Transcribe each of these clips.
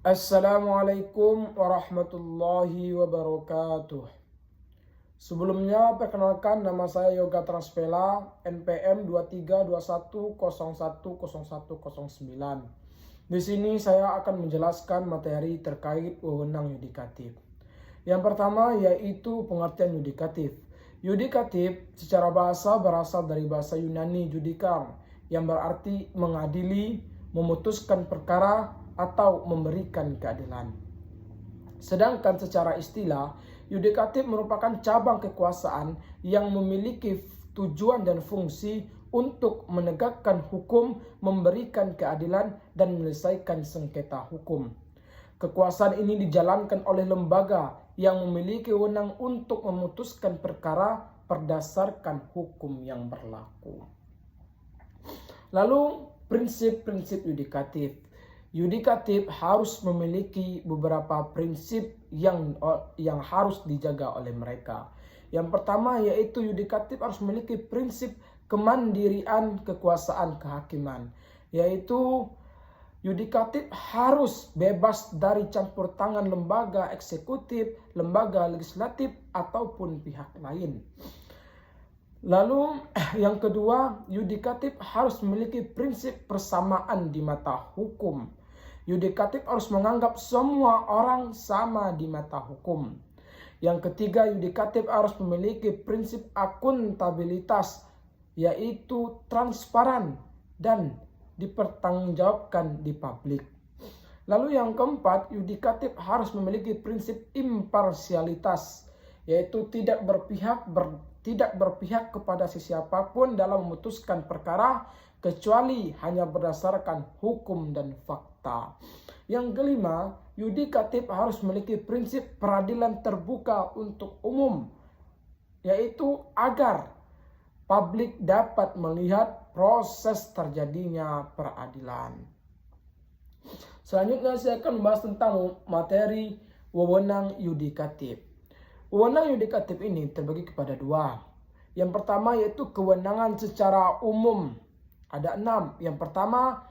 Assalamualaikum warahmatullahi wabarakatuh. Sebelumnya perkenalkan, nama saya Yoga Transpela, NPM 2321010109. Di sini saya akan menjelaskan materi terkait wewenang yudikatif. Yang pertama yaitu pengertian yudikatif. Yudikatif secara bahasa berasal dari bahasa Yunani judikam, yang berarti mengadili, memutuskan perkara, atau memberikan keadilan. Sedangkan secara istilah, yudikatif merupakan cabang kekuasaan yang memiliki tujuan dan fungsi untuk menegakkan hukum, memberikan keadilan, dan menyelesaikan sengketa hukum. Kekuasaan ini dijalankan oleh lembaga yang memiliki wewenang untuk memutuskan perkara berdasarkan hukum yang berlaku. Lalu, prinsip-prinsip yudikatif. Yudikatif harus memiliki beberapa prinsip yang harus dijaga oleh mereka. Yang pertama yaitu yudikatif harus memiliki prinsip kemandirian kekuasaan kehakiman, yaitu yudikatif harus bebas dari campur tangan lembaga eksekutif, lembaga legislatif, ataupun pihak lain. Lalu yang kedua, yudikatif harus memiliki prinsip persamaan di mata hukum. Yudikatif harus menganggap semua orang sama di mata hukum. Yang ketiga, yudikatif harus memiliki prinsip akuntabilitas, yaitu transparan dan dipertanggungjawabkan di publik. Lalu yang keempat, yudikatif harus memiliki prinsip imparsialitas, yaitu tidak berpihak kepada siapapun dalam memutuskan perkara kecuali hanya berdasarkan hukum dan fakta. Yang kelima, yudikatif harus memiliki prinsip peradilan terbuka untuk umum, yaitu agar publik dapat melihat proses terjadinya peradilan. Selanjutnya saya akan membahas tentang materi wewenang yudikatif. Wewenang yudikatif ini terbagi kepada dua. Yang pertama yaitu kewenangan secara umum. Ada 6. Yang pertama,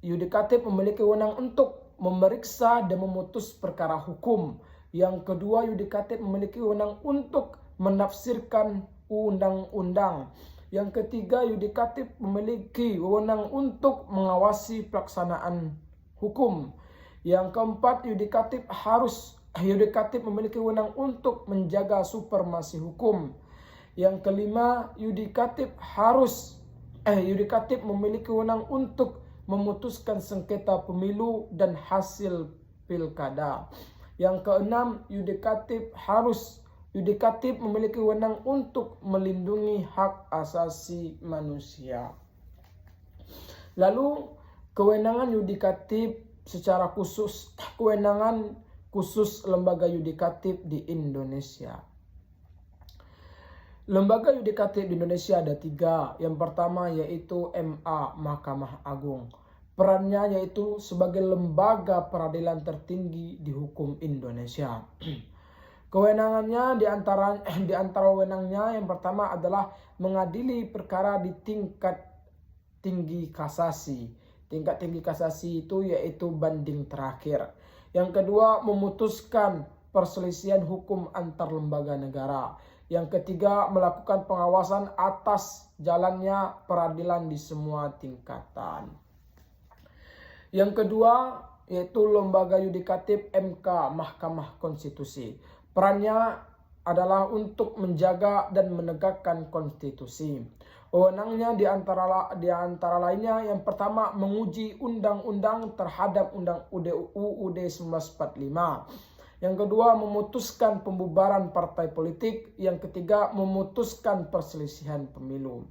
yudikatif memiliki wewenang untuk memeriksa dan memutus perkara hukum. Yang kedua, yudikatif memiliki wewenang untuk menafsirkan undang-undang. Yang ketiga, yudikatif memiliki wewenang untuk mengawasi pelaksanaan hukum. Yang keempat, yudikatif memiliki wewenang untuk menjaga supremasi hukum. Yang kelima, yudikatif memiliki wewenang untuk memutuskan sengketa pemilu dan hasil pilkada. Yang keenam, yudikatif memiliki wewenang untuk melindungi hak asasi manusia. Lalu, kewenangan yudikatif secara khusus, kewenangan khusus lembaga yudikatif di Indonesia. Lembaga yudikatif di Indonesia ada 3. Yang pertama yaitu MA, Mahkamah Agung. Perannya yaitu sebagai lembaga peradilan tertinggi di hukum Indonesia. Kewenangannya di antara wewenangnya yang pertama adalah mengadili perkara di tingkat tinggi kasasi. Tingkat tinggi kasasi itu yaitu banding terakhir. Yang kedua, memutuskan perselisihan hukum antar lembaga negara. Yang ketiga, melakukan pengawasan atas jalannya peradilan di semua tingkatan. Yang kedua, yaitu lembaga yudikatif MK, Mahkamah Konstitusi. Perannya adalah untuk menjaga dan menegakkan konstitusi. Wewenangnya di antara lainnya yang pertama menguji undang-undang terhadap UUD 1945. Yang kedua memutuskan pembubaran partai politik. Yang ketiga memutuskan perselisihan pemilu.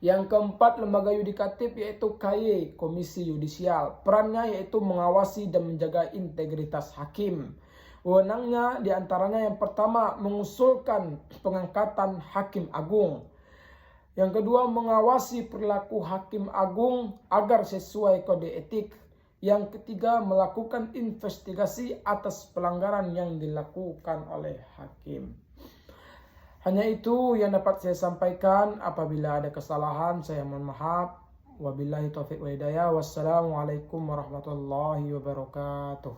Yang keempat, lembaga yudikatif yaitu KY, Komisi Yudisial. Perannya yaitu mengawasi dan menjaga integritas hakim. Wewenangnya diantaranya yang pertama mengusulkan pengangkatan hakim agung. Yang kedua mengawasi perilaku hakim agung agar sesuai kode etik. Yang ketiga melakukan investigasi atas pelanggaran yang dilakukan oleh hakim. Hanya itu yang dapat saya sampaikan. Apabila ada kesalahan saya mohon maaf. Wabillahi taufiq wa hidayah. Wassalamualaikum warahmatullahi wabarakatuh.